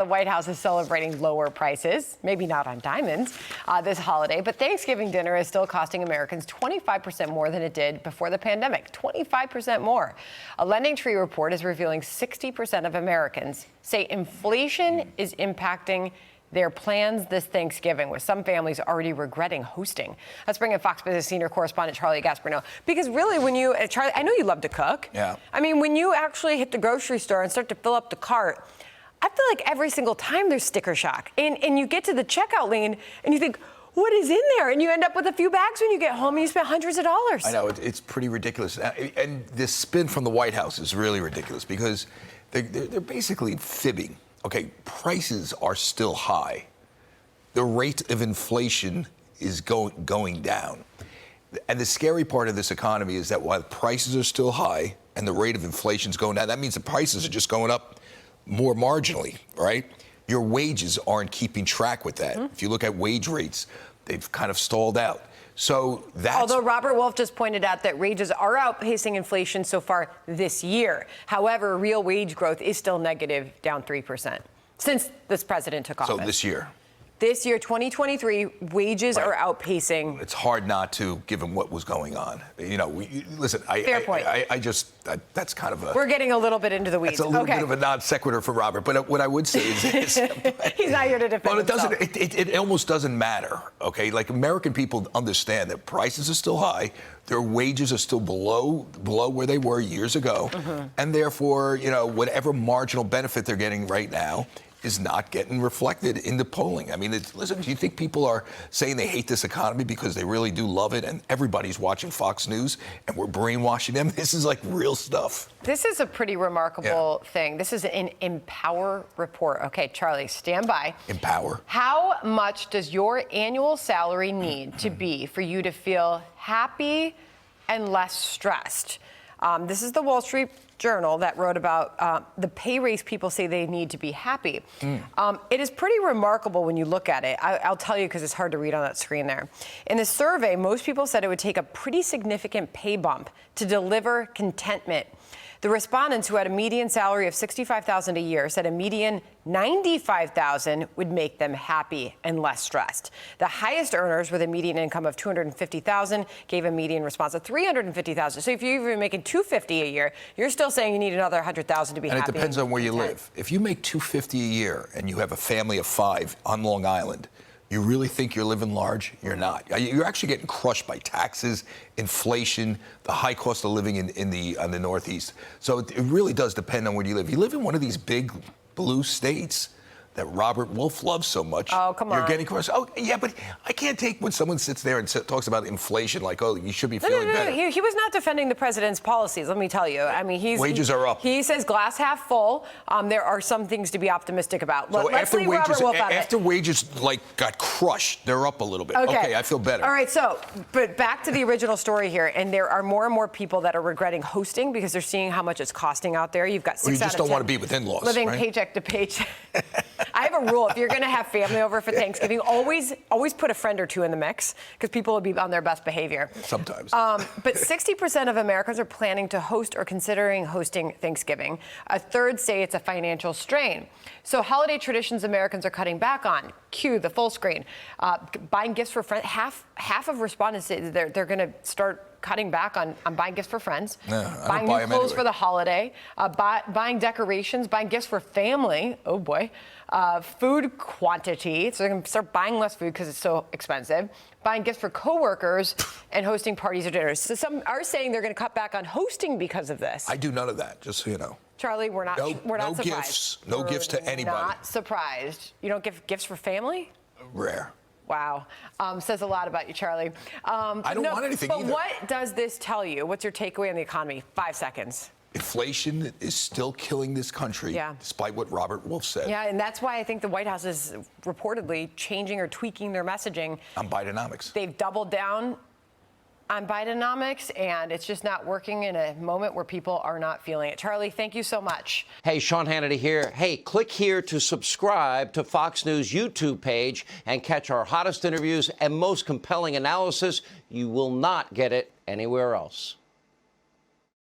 The White House is celebrating lower prices, maybe not on diamonds, this holiday, but Thanksgiving dinner is still costing Americans 25% more than it did before the pandemic, 25% more. A Lending Tree report is revealing 60% of Americans say inflation is impacting their plans this Thanksgiving, with some families already regretting hosting. Let's bring in Fox Business senior correspondent Charlie Gasparino. Because really, when you, Charlie, I know you love to cook. Yeah. I mean, when you actually hit the grocery store and start to fill up the cart, I feel like every single time there's sticker shock. And you get to the checkout lane and you think, what is in there? And you end up with a few bags when you get home and you spend hundreds of dollars. I know, it's pretty ridiculous. And this spin from the White House is really ridiculous because they're basically fibbing. Okay, prices are still high. The rate of inflation is going down. And the scary part of this economy is that while prices are still high and the rate of inflation is going down, that means the prices are just going up more marginally, right? Your wages aren't keeping track with that. If you look at wage rates, they've kind of stalled out. So that's... Although Robert Wolf just pointed out that wages are outpacing inflation so far this year. However, real wage growth is still negative, down 3%, since this president took office. So this year? This year, 2023, wages are outpacing. It's hard not to, given what was going on. You know, listen, Fair point. That's kind of a... We're getting a little bit into the weeds. It's a little bit of a non sequitur for Robert. But what I would say is this. He's not here to defend himself. It almost doesn't matter, okay? Like, American people understand that prices are still high, their wages are still below where they were years ago, and therefore, you know, whatever marginal benefit they're getting right now is not getting reflected in the polling. I mean, listen, do you think people are saying they hate this economy because they really do love it and everybody's watching Fox News and we're brainwashing them? This is like real stuff. This is a pretty remarkable thing. This is an Empower report. Okay, Charlie, stand by. Empower. How much does your annual salary need to be for you to feel happy and less stressed? This is the Wall Street Journal that wrote about the pay raise people say they need to be happy. It is pretty remarkable when you look at it. I'll tell you because it's hard to read on that screen there. In the survey, most people said it would take a pretty significant pay bump to deliver contentment. The respondents, who had a median salary of $65,000 a year, said a median $95,000 would make them happy and less stressed. The highest earners, with a median income of $250,000, gave a median response of $350,000. So if you're even making $250,000 a year, you're still saying you need another $100,000 to be happy. And it depends on where you live. If you make $250,000 a year and you have a family of 5 on Long Island, you really think you're living large? You're not. You're actually getting crushed by taxes, inflation, the high cost of living in the Northeast. So it really does depend on where you live. If you live in one of these big blue states that Robert Wolf loves so much. Oh, come on. You're getting crushed. Oh, yeah, but I can't take when someone sits there and talks about inflation like, oh, you should be feeling better. He was not defending the president's policies, let me tell you. I mean, wages are up. He says glass half full. There are some things to be optimistic about. So Let's leave Robert Wolf out of it. After wages, like, got crushed, they're up a little bit. Okay, I feel better. All right, so, but back to the original story here, and there are more and more people that are regretting hosting because they're seeing how much it's costing out there. You've got 6 out of 10. You just don't want to be with in-laws, living right? paycheck to paycheck. I have a rule. If you're going to have family over for Thanksgiving, always put a friend or two in the mix because people will be on their best behavior. Sometimes. But 60% of Americans are planning to host or considering hosting Thanksgiving. A third say it's a financial strain. So holiday traditions Americans are cutting back on. Cue the full screen. Buying gifts for friends. Half of respondents say they're going to start cutting back on buying gifts for friends, buying new clothes for the holiday, buying decorations, buying gifts for family. Oh boy. Food quantity, so they're going to start buying less food because it's so expensive. Buying gifts for coworkers and hosting parties or dinners. So some are saying they're going to cut back on hosting because of this. I do none of that, just so you know. Charlie, we're not surprised. Gifts, no gifts to anybody. Not surprised. You don't give gifts for family? Rare. Wow. Says a lot about you, Charlie. I don't want anything either. But what does this tell you? What's your takeaway on the economy? 5 seconds. Inflation is still killing this country, despite what Robert Wolf said. Yeah, and that's why I think the White House is reportedly changing or tweaking their messaging. On Bidenomics. They've doubled down on Bidenomics, and it's just not working in a moment where people are not feeling it. Charlie, thank you so much. Hey, Sean Hannity here. Hey, click here to subscribe to Fox News YouTube page and catch our hottest interviews and most compelling analysis. You will not get it anywhere else.